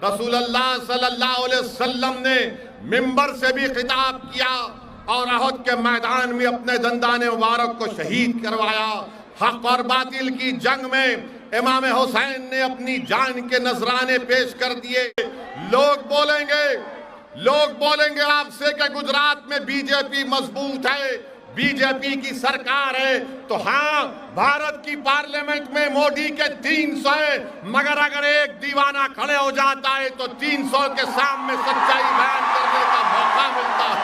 रसूलुल्लाह सल्लल्लाहु अलैहि वसल्लम ने मिंबर से भी खिताब किया और अहद के मैदान में अपने दंदाने मुबारक को शहीद करवाया। हक और बातिल की जंग में इमाम हुसैन ने अपनी जान के नजराने पेश कर दिए। लोग बोलेंगे आपसे कि गुजरात में बीजेपी मजबूत है, बीजेपी की सरकार है, तो हाँ, भारत की पार्लियामेंट में मोदी के 300 है, मगर अगर एक दीवाना खड़े हो जाता है तो 300 के सामने सच्चाई बयान करने का मौका मिलता है।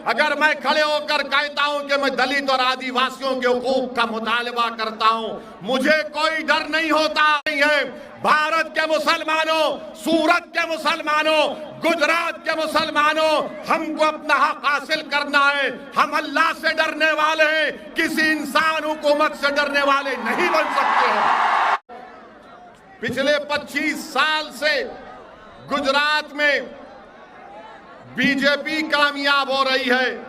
अगर मैं खड़े होकर कहता हूं कि मैं दलित और आदिवासियों के हुकूक का मुतालबा करता हूं, मुझे कोई डर नहीं होता है। भारत के मुसलमानों, सूरत के मुसलमानों, गुजरात के मुसलमानों, हमको अपना हक हासिल करना है। हम अल्लाह से डरने वाले हैं, किसी इंसान हुकूमत से डरने वाले नहीं बन सकते हैं। पिछले 25 साल से गुजरात में बीजेपी कामयाब हो रही है।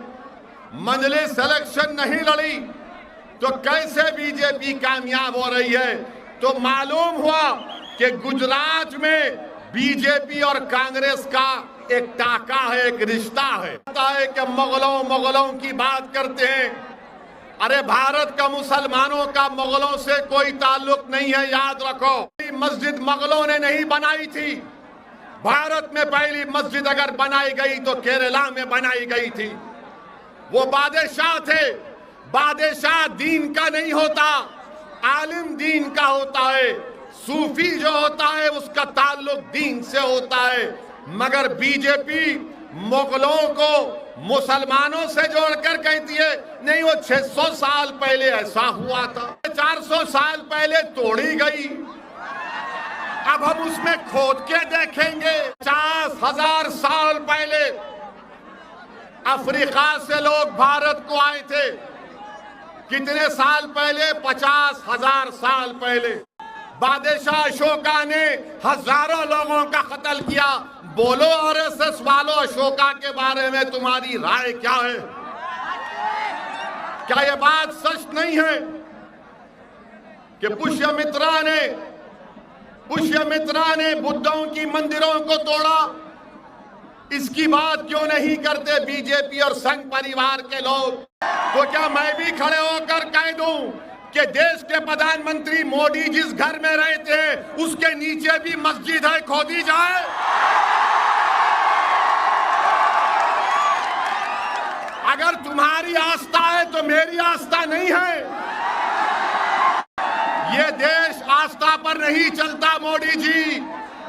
मजलिस इलेक्शन नहीं लड़ी तो कैसे बीजेपी कामयाब हो रही है? तो मालूम हुआ कि गुजरात में बीजेपी और कांग्रेस का एक टाका है, एक रिश्ता है। पता है कि मुगलों की बात करते हैं। अरे भारत का मुसलमानों का मुगलों से कोई ताल्लुक नहीं है, याद रखो। मस्जिद मुगलों ने नहीं बनाई थी। भारत में पहली मस्जिद अगर बनाई गई तो केरला में बनाई गई थी। वो बादशाह थे। बादशाह दीन का नहीं होता, आलिम दीन का होता है। सूफी जो होता है उसका ताल्लुक दीन से होता है। मगर बीजेपी मुगलों को मुसलमानों से जोड़कर कहती है नहीं, वो 600 साल पहले ऐसा हुआ था, 400 साल पहले तोड़ी गई। अब हम उसमें खोद के देखेंगे। 50,000 साल पहले अफ्रीका से लोग भारत को आए थे। कितने साल पहले? 50,000 साल पहले। बादशाह अशोका ने हजारों लोगों का कत्ल किया। बोलो आरएसएस वालों, अशोका के बारे में तुम्हारी राय क्या है? क्या यह बात सच नहीं है कि पुष्यमित्रा ने बुद्धों की मंदिरों को तोड़ा? इसकी बात क्यों नहीं करते बीजेपी और संघ परिवार के लोग? तो क्या मैं भी खड़े होकर कह दूं कि देश के प्रधानमंत्री मोदी जिस घर में रहते हैं उसके नीचे भी मस्जिद है, खोदी जाए? अगर तुम्हारी आस्था है तो मेरी आस्था नहीं है। ये देश आस्था पर नहीं चलता मोदी जी।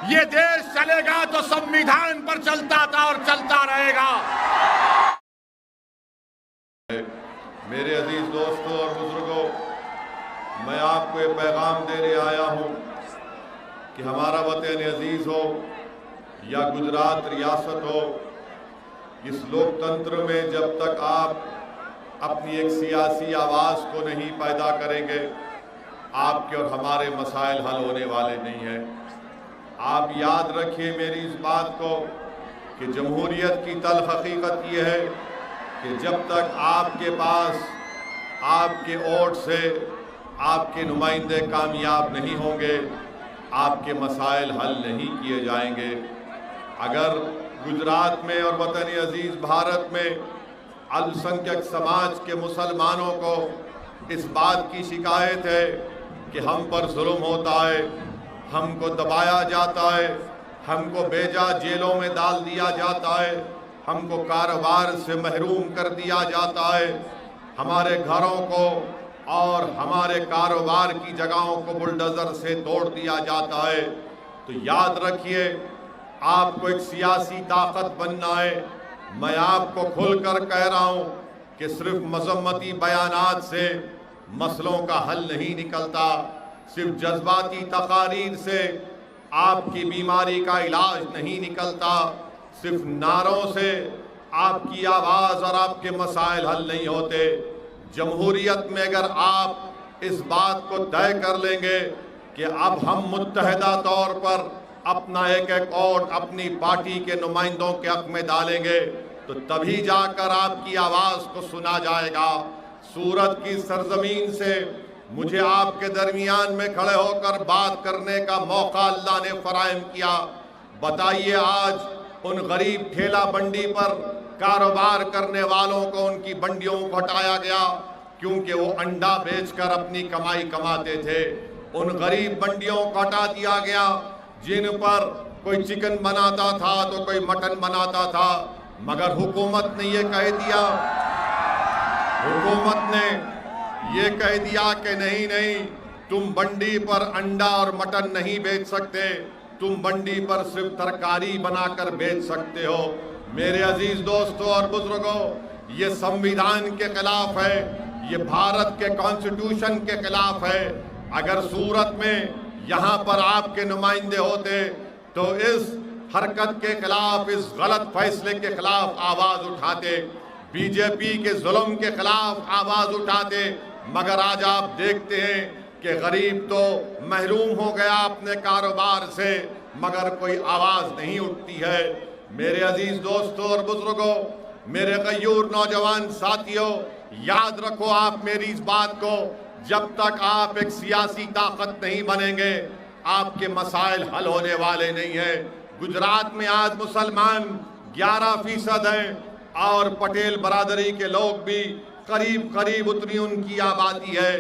ये देश चलेगा तो संविधान पर चलता था और चलता रहेगा। मेरे अजीज दोस्तों और बुजुर्गों, मैं आपको ये पैगाम देने आया हूं कि हमारा वतन अजीज हो या गुजरात रियासत हो, इस लोकतंत्र में जब तक आप अपनी एक सियासी आवाज़ को नहीं पैदा करेंगे, आपके और हमारे मसाइल हल होने वाले नहीं हैं। आप याद रखिए मेरी इस बात को कि जमहूरियत की तल्ख हकीकत ये है कि जब तक आपके पास आपके वोट से आपके नुमाइंदे कामयाब नहीं होंगे, आपके मसाइल हल नहीं किए जाएंगे। अगर गुजरात में और वतन अजीज़ भारत में अल्पसंख्यक समाज के मुसलमानों को इस बात की शिकायत है कि हम पर जुल्म होता है, हमको दबाया जाता है, हमको बेजा जेलों में डाल दिया जाता है, हमको कारोबार से महरूम कर दिया जाता है, हमारे घरों को और हमारे कारोबार की जगहों को बुलडोज़र से तोड़ दिया जाता है। तो याद रखिए, आपको एक सियासी ताकत बनना है। मैं आपको खुलकर कह रहा हूँ कि सिर्फ मजम्मती बयानात से मसलों का हल नहीं निकलता, सिर्फ जज्बाती तकारीर से आपकी बीमारी का इलाज नहीं निकलता, सिर्फ नारों से आपकी आवाज़ और आपके मसाइल हल नहीं होते। जमहूरियत में अगर आप इस बात को तय कर लेंगे कि अब हम मुत्तहदा तौर पर अपना एक एक वोट अपनी पार्टी के नुमाइंदों के हक में डालेंगे, तो तभी जाकर आपकी आवाज़ को सुना जाएगा। सूरत की सरजमीन से मुझे आपके दरमियान में खड़े होकर बात करने का मौका अल्लाह ने फराहम किया। बताइए आज उन गरीब ठेला बंडी पर कारोबार करने वालों को उनकी बंडियों को हटाया गया क्योंकि वो अंडा बेचकर अपनी कमाई कमाते थे। उन गरीब बंडियों को हटा दिया गया जिन पर कोई चिकन बनाता था तो कोई मटन बनाता था, मगर हुकूमत ने ये कह दिया, हुकूमत ने ये कह दिया कि नहीं नहीं, तुम बंडी पर अंडा और मटन नहीं बेच सकते, तुम बंडी पर सिर्फ तरकारी बनाकर बेच सकते हो। मेरे अजीज दोस्तों और बुजुर्गों, ये संविधान के खिलाफ है, ये भारत के कॉन्स्टिट्यूशन के खिलाफ है। अगर सूरत में यहाँ पर आपके नुमाइंदे होते तो इस हरकत के खिलाफ, इस गलत फैसले के खिलाफ आवाज उठाते, बीजेपी के जुल्म के खिलाफ आवाज उठाते। मगर आज आप देखते हैं कि गरीब तो महरूम हो गया अपने कारोबार से, मगर कोई आवाज नहीं उठती है। मेरे अजीज दोस्तों और बुजुर्गों, मेरे गयूर नौजवान साथियों, याद रखो आप मेरी इस बात को, जब तक आप एक सियासी ताकत नहीं बनेंगे आपके मसाइल हल होने वाले नहीं है। गुजरात में आज मुसलमान 11% हैं और पटेल बरादरी के लोग भी करीब करीब उतनी उनकी आबादी है।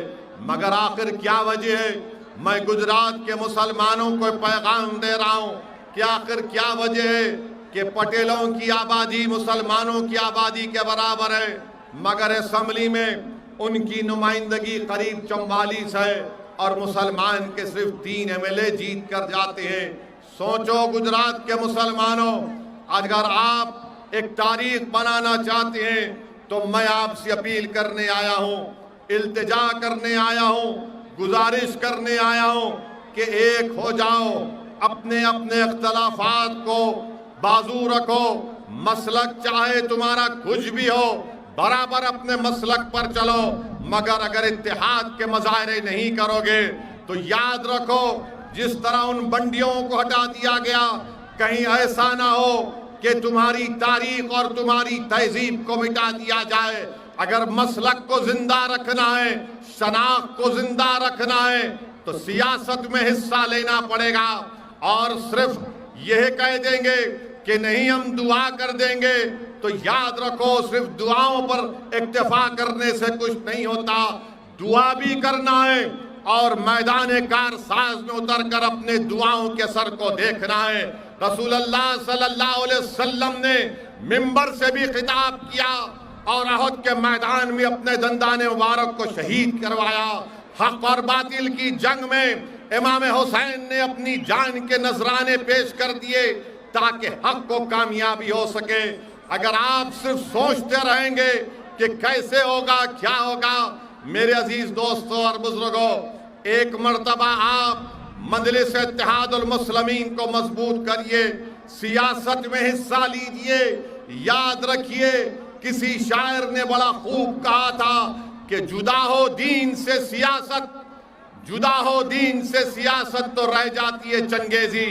मगर आखिर क्या वजह है? मैं गुजरात के मुसलमानों को पैगाम दे रहा हूं कि आखिर क्या वजह है कि पटेलों की आबादी मुसलमानों की आबादी के बराबर है, मगर असेंबली में उनकी नुमाइंदगी करीब 44 है और मुसलमान के सिर्फ 3 MLA जीत कर जाते हैं। सोचो गुजरात के मुसलमानों, अगर आप एक तारीख बनाना चाहते हैं तो मैं आपसे अपील करने आया हूं, इल्तिजा करने आया हूं, गुजारिश करने आया हूं कि एक हो जाओ, अपने अपने इख्तलाफात को बाजू रखो, मसलक चाहे तुम्हारा कुछ भी हो बराबर अपने मसलक पर चलो, मगर अगर इत्तेहाद के मज़ाहरे नहीं करोगे तो याद रखो जिस तरह उन बंडियों को हटा दिया गया, कहीं ऐसा ना हो कि तुम्हारी तारीख और तुम्हारी तहजीब को मिटा दिया जाए। अगर मसलक को जिंदा रखना है, शनाख्त को जिंदा रखना है तो सियासत में हिस्सा लेना पड़ेगा। और सिर्फ यह कह देंगे कि नहीं हम दुआ कर देंगे तो याद रखो सिर्फ दुआओं पर इक्तफा करने से कुछ नहीं होता, दुआ भी करना है और मैदान कारसाज में उतरकर अपने दुआओं के असर को देखना है। रसूलुल्लाह सल्लल्लाहु अलैहि वसल्लम ने मिंबर से भी खिताब किया और अहद के मैदान में अपने दंदान मुबारक को शहीद करवाया। हक और बातिल की जंग में इमाम हुसैन ने अपनी जान के नजराने पेश कर दिए ताकि हक को कामयाबी हो सके। अगर आप सिर्फ सोचते रहेंगे कि कैसे होगा क्या होगा, मेरे अजीज दोस्तों और बुजुर्गों, एक मर्तबा आप मजलिस इत्तेहादुल मुस्लिमीन को मजबूत करिए, सियासत में हिस्सा लीजिए। याद रखिए किसी शायर ने बड़ा खूब कहा था कि जुदा हो दीन से सियासत, जुदा हो दीन से सियासत तो रह जाती है चंगेजी।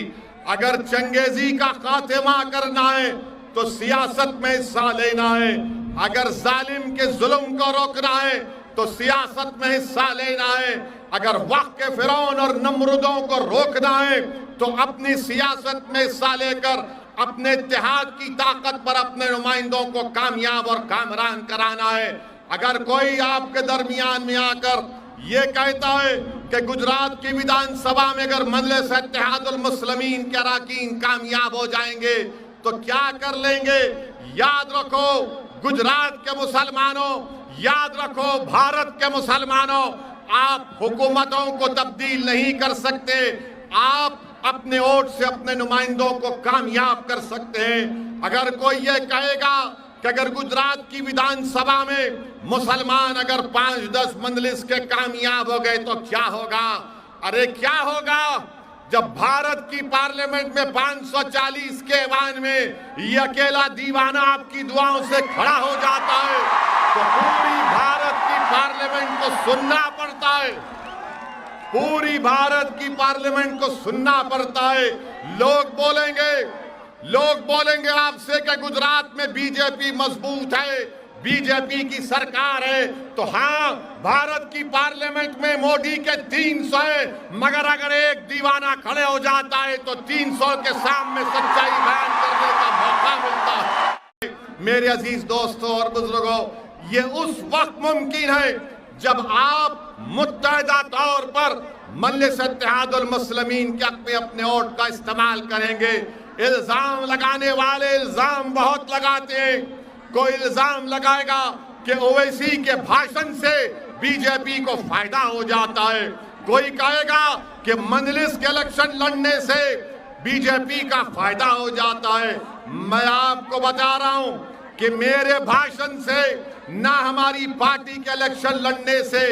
अगर चंगेजी का खात्मा करना है तो सियासत में हिस्सा लेना है, अगर जालिम के जुल्म को रोकना है तो सियासत में हिस्सा लेना है, अगर वक्त के फिरौन और नमरूदों को रोकना है तो अपनी सियासत में हिस्सा लेकर अपने इत्तेहाद की ताकत पर अपने नुमाइंदों को कामयाब और कामरान कराना है। अगर कोई आपके दरमियान में आकर ये कहता है कि गुजरात की विधानसभा में अगर मजलिस इत्तेहादुल मुस्लिमीन के अरकान कामयाब हो जाएंगे तो क्या कर लेंगे, याद रखो गुजरात के मुसलमानों, याद रखो भारत के मुसलमानों, आप हुकूमतों को तब्दील नहीं कर सकते, आप अपने वोट से अपने नुमाइंदों को कामयाब कर सकते हैं। अगर कोई ये कहेगा कि अगर गुजरात की विधानसभा में मुसलमान अगर 5-10 मजलिस के कामयाब हो गए तो क्या होगा? अरे क्या होगा जब भारत की पार्लियामेंट में 540 के ऐवान में ये अकेला दीवाना आपकी दुआओं से खड़ा हो जाता है तो पूरी भारत की पार्लियामेंट को सुनना पड़ता है, पूरी भारत की पार्लियामेंट को सुनना पड़ता है। लोग बोलेंगे आपसे कि गुजरात में बीजेपी मजबूत है, बीजेपी की सरकार है, तो हाँ, भारत की पार्लियामेंट में मोदी के 300 है, मगर अगर एक दीवाना खड़े हो जाता है तो 300 के सामने सच्चाई बयान करने का मौका मिलता है। मेरे अजीज दोस्तों और बुजुर्गों, ये उस वक्त मुमकिन है जब आप मुत्तहिदा तौर पर मजलिस इत्तेहादुल मुस्लिमीन के हक में अपने वोट का इस्तेमाल करेंगे। इल्जाम लगाने वाले इल्जाम बहुत लगाते हैं। कोई इल्जाम लगाएगा कि ओवैसी के भाषण से बीजेपी को फायदा हो जाता है, कोई कहेगा कि मजलिस के इलेक्शन लड़ने से बीजेपी का फायदा हो जाता है। मैं आपको बता रहा हूं कि मेरे भाषण से ना हमारी पार्टी के इलेक्शन लड़ने से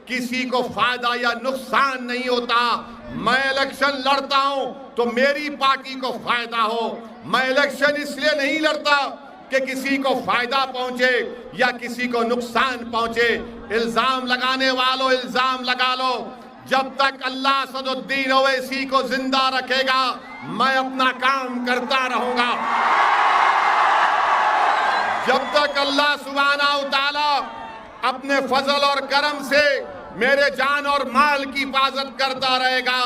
किसी को फायदा या नुकसान नहीं होता। मैं इलेक्शन लड़ता हूं तो मेरी पार्टी को फायदा हो। मैं इलेक्शन इसलिए नहीं लड़ता कि किसी को फायदा पहुंचे या किसी को नुकसान पहुंचे। इल्जाम लगाने वालों इल्जाम लगा लो, जब तक अल्लाह असदुद्दीन ओवैसी को जिंदा रखेगा मैं अपना काम करता रहूंगा। जब तक अल्लाह सुब्हानहू तआला अपने फजल और करम से मेरे जान और माल की हिफाजत करता रहेगा,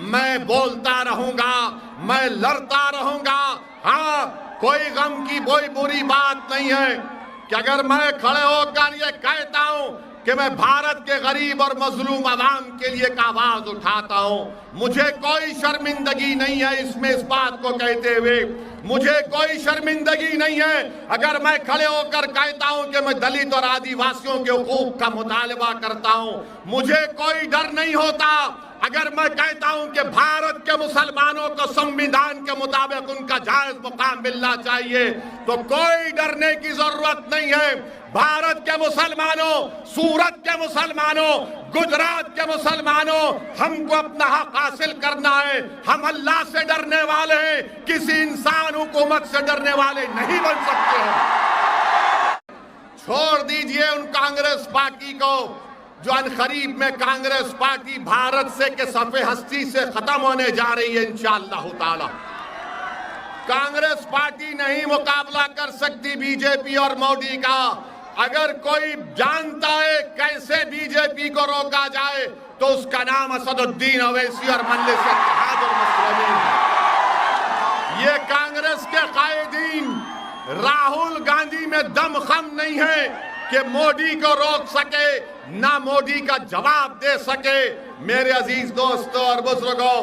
मैं बोलता रहूंगा, मैं लड़ता रहूंगा। हाँ, कोई गम की कोई बुरी बात नहीं है कि अगर मैं खड़े होकर ये कहता हूं कि मैं भारत के गरीब और मजलूम आवाम के लिए एक आवाज उठाता हूं। मुझे कोई शर्मिंदगी नहीं है इसमें, इस बात को कहते हुए मुझे कोई शर्मिंदगी नहीं है अगर मैं खड़े होकर कहता हूं कि मैं दलित और आदिवासियों के हुकूक का मुतालबा करता हूं। मुझे कोई डर नहीं होता अगर मैं कहता हूं कि भारत के मुसलमानों को संविधान के मुताबिक उनका जायज मुकाम मिलना चाहिए, तो कोई डरने की जरूरत नहीं है। भारत के मुसलमानों, सूरत के मुसलमानों, गुजरात के मुसलमानों, हमको अपना हक हासिल करना है। हम अल्लाह से डरने वाले हैं, किसी इंसान हुकूमत से डरने वाले नहीं बन सकते हैं। छोड़ दीजिए उन कांग्रेस पार्टी को जो अनकरीब में कांग्रेस पार्टी भारत से के सफ़े हस्ती से खत्म होने जा रही है इंशाअल्लाह ताला। कांग्रेस पार्टी नहीं मुकाबला कर सकती बीजेपी और मोदी का। अगर कोई जानता है कैसे बीजेपी को रोका जाए तो उसका नाम असदुद्दीन ओवैसी और मजलिस इत्तेहादुल मुस्लिमीन है। ये कांग्रेस के कायदीन राहुल गांधी में दमखम नहीं है कि मोदी को रोक सके, ना मोदी का जवाब दे सके। मेरे अजीज दोस्तों और बुजुर्गों,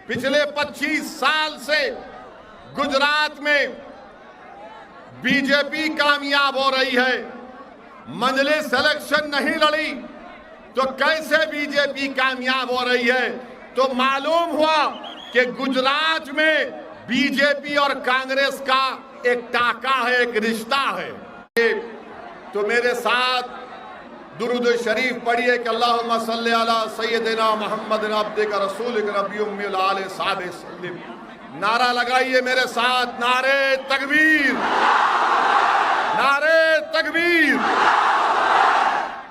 पिछले 25 साल से गुजरात में बीजेपी कामयाब हो रही है। मजलिस इलेक्शन नहीं लड़ी तो कैसे बीजेपी कामयाब हो रही है? तो मालूम हुआ कि गुजरात में बीजेपी और कांग्रेस का एक टाका है, एक रिश्ता है। तो मेरे साथ दुरूद शरीफ पढ़िए कि अल्लाहुम्मा सल्ली अला सय्यदिना मुहम्मद अब्दिक रसूलिक नबी उम्मी आले साहबे सल्लिम। नारा लगाइए मेरे साथ, नारे तकबीर, नारे तकबीर।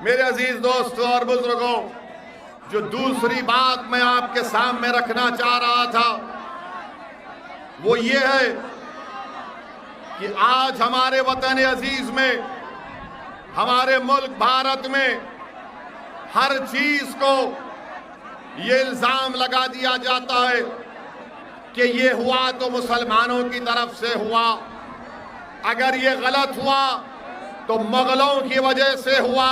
मेरे अजीज दोस्तों और बुजुर्गों, जो दूसरी बात मैं आपके सामने रखना चाह रहा था वो ये है कि आज हमारे वतन अजीज में, हमारे मुल्क भारत में हर चीज को ये इल्जाम लगा दिया जाता है कि ये हुआ तो मुसलमानों की तरफ से हुआ, अगर ये गलत हुआ तो मुगलों की वजह से हुआ।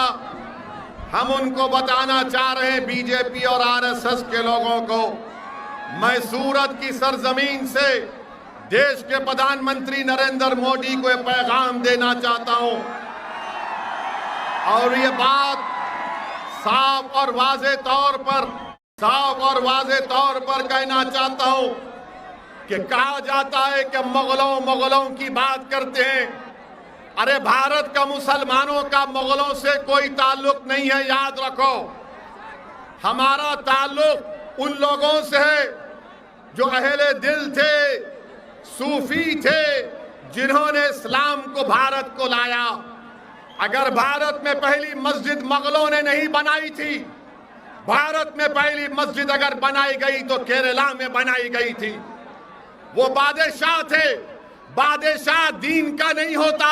हम उनको बताना चाह रहे हैं बीजेपी और आरएसएस के लोगों को, मैं सूरत की सरजमीन से देश के प्रधानमंत्री नरेंद्र मोदी को पैगाम देना चाहता हूं और ये बात साफ और वाज़े तौर पर कहना चाहता हूं कि कहा जाता है कि मुगलों की बात करते हैं। अरे भारत का मुसलमानों का मुगलों से कोई ताल्लुक नहीं है, याद रखो। हमारा ताल्लुक उन लोगों से है जो अहले दिल थे, सूफी थे, जिन्होंने इस्लाम को भारत को लाया। अगर भारत में पहली मस्जिद मुगलों ने नहीं बनाई थी, भारत में पहली मस्जिद अगर बनाई गई तो केरला में बनाई गई थी। वो बादशाह थे, बादशाह दीन का नहीं होता,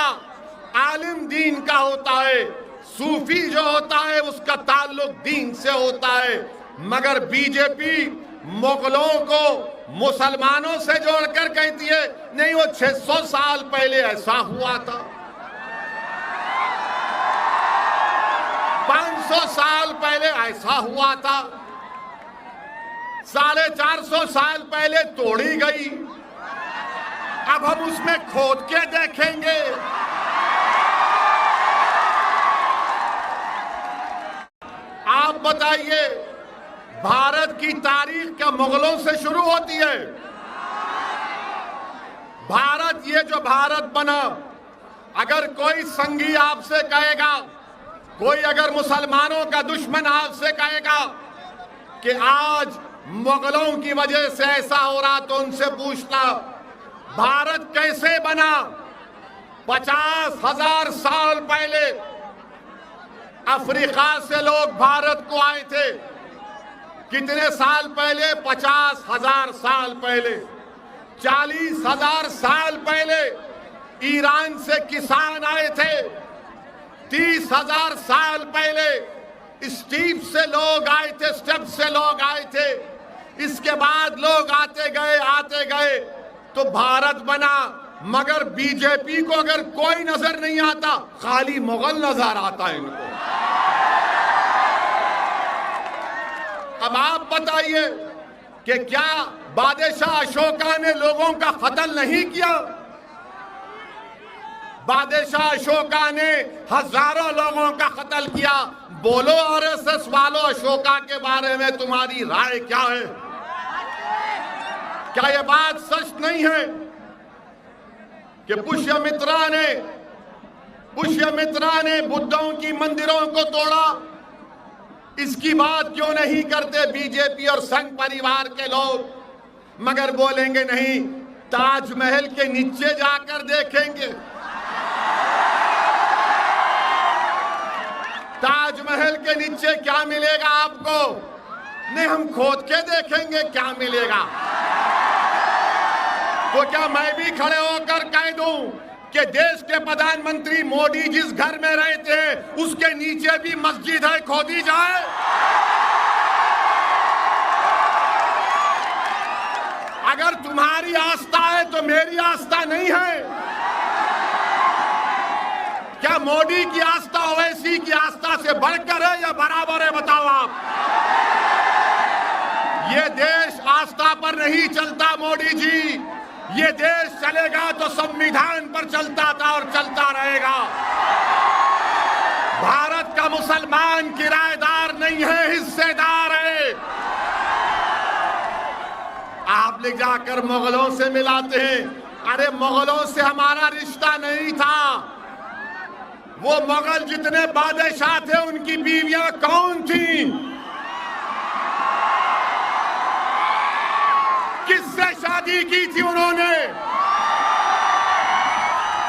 आलिम दीन का होता है, सूफी जो होता है उसका ताल्लुक दीन से होता है। मगर बीजेपी मुगलों को मुसलमानों से जोड़कर कहती है नहीं, वो 600 साल पहले ऐसा हुआ था, 500 साल पहले ऐसा हुआ था, 450 साल पहले तोड़ी गई, अब हम उसमें खोद के देखेंगे। आप बताइए, भारत की तारीख क्या मुगलों से शुरू होती है? भारत, ये जो भारत बना, अगर कोई संगी आपसे कहेगा, कोई अगर मुसलमानों का दुश्मन आपसे कहेगा कि आज मुगलों की वजह से ऐसा हो रहा, तो उनसे पूछना भारत कैसे बना? 50,000 साल पहले अफ्रीका से लोग भारत को आए थे। कितने साल पहले? 50,000 साल पहले। 40,000 साल पहले ईरान से किसान आए थे। 30,000 साल पहले स्टीप से लोग आए थे, स्टेप से लोग आए थे। इसके बाद लोग आते गए तो भारत बना। मगर बीजेपी को अगर कोई नजर नहीं आता, खाली मुगल नजर आता है इनको। अब आप बताइए कि क्या बादशाह अशोका ने लोगों का कत्ल नहीं किया? बादशाह अशोका ने हजारों लोगों का कत्ल किया। बोलो आरएसएस वालों, अशोका के बारे में तुम्हारी राय क्या है? क्या यह बात सच नहीं है कि पुष्यमित्रा ने बुद्धों की मंदिरों को तोड़ा? इसकी बात क्यों नहीं करते बीजेपी और संघ परिवार के लोग? मगर बोलेंगे नहीं, ताजमहल के नीचे जाकर देखेंगे, ताजमहल के नीचे क्या मिलेगा आपको? नहीं, हम खोद के देखेंगे क्या मिलेगा। तो क्या मैं भी खड़े होकर कह दूं कि देश के प्रधानमंत्री मोदी जिस घर में रहते हैं उसके नीचे भी मस्जिद है, खोदी जाए? अगर तुम्हारी आस्था है तो मेरी आस्था नहीं है। क्या मोदी की आस्था ओवैसी की आस्था से बढ़कर है या बराबर है? बताओ आप। ये देश आस्था पर नहीं चलता मोदी जी। ये देश चलेगा तो संविधान पर चलता था और चलता रहेगा। भारत का मुसलमान किराएदार नहीं है, हिस्सेदार है। आप ले जाकर मुगलों से मिलाते हैं। अरे मुगलों से हमारा रिश्ता नहीं था। वो मुगल जितने बादशाह थे उनकी बीवियां कौन थी? किससे शादी की थी उन्होंने?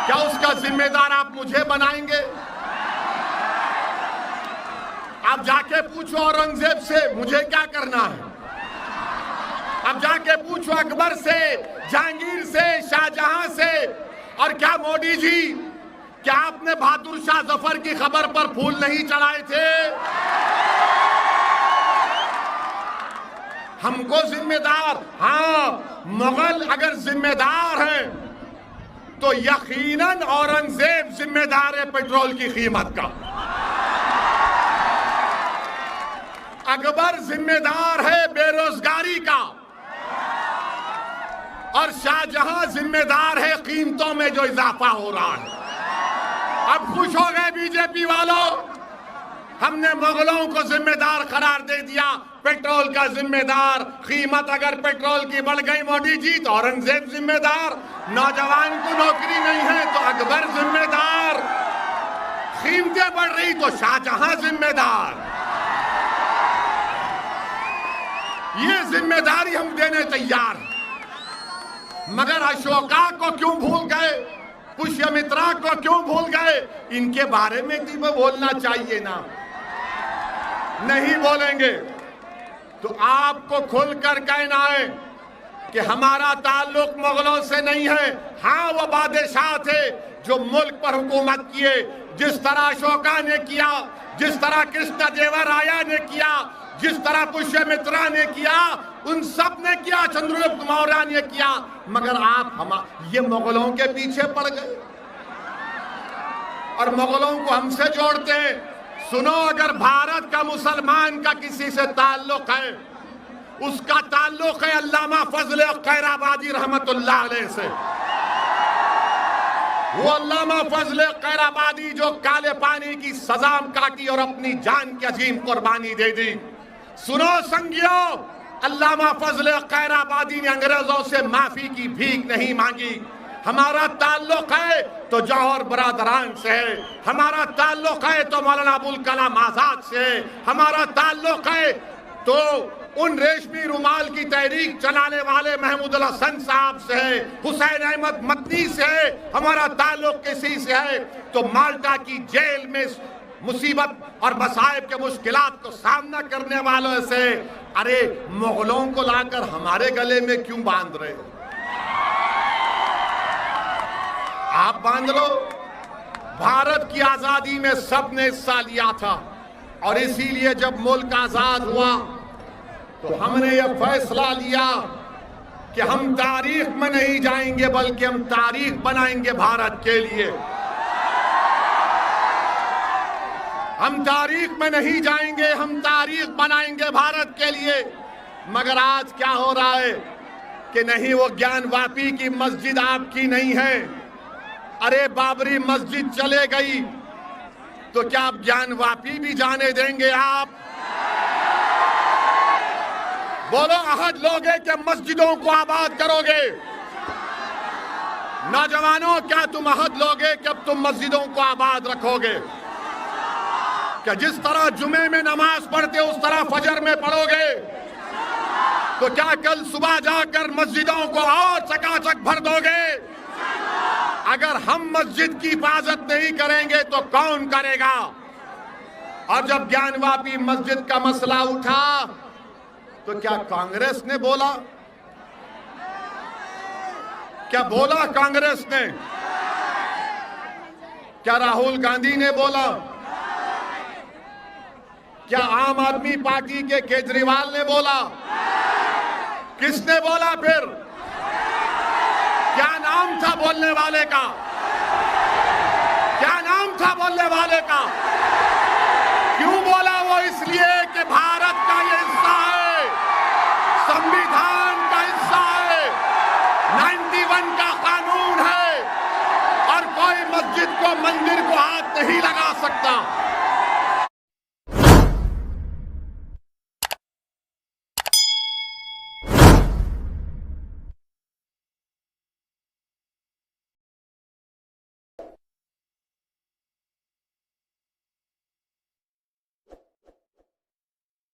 क्या उसका जिम्मेदार आप मुझे बनाएंगे? आप जाके पूछो औरंगजेब से मुझे क्या करना है। अब जाके पूछो अकबर से, जहांगीर से, शाहजहां से। और क्या मोदी जी, क्या आपने बहादुर शाह जफर की खबर पर फूल नहीं चढ़ाए थे? हमको जिम्मेदार, हाँ, मुगल अगर जिम्मेदार हैं तो यकीनन औरंगजेब जिम्मेदार है पेट्रोल की कीमत का। अकबर जिम्मेदार है बेरोजगारी का और शाहजहां जिम्मेदार है कीमतों में जो इजाफा हो रहा है। अब खुश हो गए बीजेपी वालों, हमने मुगलों को जिम्मेदार करार दे दिया, पेट्रोल का जिम्मेदार। कीमत अगर पेट्रोल की बढ़ गई मोदी जी तो औरंगजेब जिम्मेदार। नौजवान को नौकरी नहीं है तो अकबर जिम्मेदार। कीमतें बढ़ रही तो शाहजहां जिम्मेदार। ये जिम्मेदारी हम देने तैयार हैं। मगर अशोका को क्यों भूल गए? पुष्यमित्रा को क्यों भूल गए? इनके बारे में भी बोलना चाहिए ना। नहीं बोलेंगे तो आपको खुलकर कहना है कि हमारा ताल्लुक मुगलों से नहीं है। हाँ, वो बादशाह थे जो मुल्क पर हुकूमत किए, जिस तरह अशोका ने किया, जिस तरह कृष्णदेवराया ने किया, जिस तरह पुष्यमित्रा ने किया, उन सब ने किया, चंद्रगुप्त मौर्य ने किया, मगर आप ये मुगलों के पीछे पड़ गए और मुगलों को हमसे जोड़ते हैं। सुनो, अगर भारत का मुसलमान का किसी से ताल्लुक है, उसका ताल्लुक है अल्लामा फजल खैराबादी रहमतुल्लाह अलैह से। वो अल्लामा फजल खैराबादी जो काले पानी की सजा काटी और अपनी जान की अजीम कुर्बानी दे दी। सुनो संगियो, अल्लामा फजल खैराबादी ने अंग्रेजों से माफी की भीख नहीं मांगी। हमारा ताल्लुक है तो जौहर बरादरान से है, हमारा ताल्लुक है तो मौलाना अबुल कलाम आजाद से है, हमारा ताल्लुक है तो उन रेशमी रुमाल की तहरीक चलाने वाले महमूद हसन साहब से है, हुसैन अहमद मदनी से है, हमारा ताल्लुक किसी से है तो माल्टा की जेल में मुसीबत और मसाइब के मुश्किलात को सामना करने वालों से। अरे मुगलों को लाकर हमारे गले में क्यों बांध रहे हो? आप बांध लो। भारत की आजादी में सबने हिस्सा लिया था और इसीलिए जब मुल्क आजाद हुआ तो हमने यह फैसला लिया कि हम तारीख में नहीं जाएंगे बल्कि हम तारीख बनाएंगे भारत के लिए। हम तारीख में नहीं जाएंगे, हम तारीख बनाएंगे भारत के लिए। मगर आज क्या हो रहा है कि नहीं, वो ज्ञानवापी की मस्जिद आपकी नहीं है। अरे बाबरी मस्जिद चले गई तो क्या आप ज्ञानवापी भी जाने देंगे? आप बोलो, अहद लोगे कि मस्जिदों को आबाद करोगे? नौजवानों, क्या तुम अहद लोगे कि अब तुम मस्जिदों को आबाद रखोगे? क्या जिस तरह जुमे में नमाज पढ़ते उस तरह फजर में पढ़ोगे? तो क्या कल सुबह जाकर मस्जिदों को और चकाचक भर दोगे? अगर हम मस्जिद की हिफाजत नहीं करेंगे तो कौन करेगा? और जब ज्ञानवापी मस्जिद का मसला उठा तो क्या कांग्रेस ने बोला? क्या बोला कांग्रेस ने? क्या राहुल गांधी ने बोला? क्या आम आदमी पार्टी के केजरीवाल ने बोला? किसने बोला? फिर क्या नाम था बोलने वाले का? क्या नाम था बोलने वाले का? क्यों बोला वो? इसलिए कि भारत का ये हिस्सा है, संविधान का हिस्सा है, 91 का कानून है और कोई मस्जिद को, मंदिर को हाथ नहीं लगा सकता।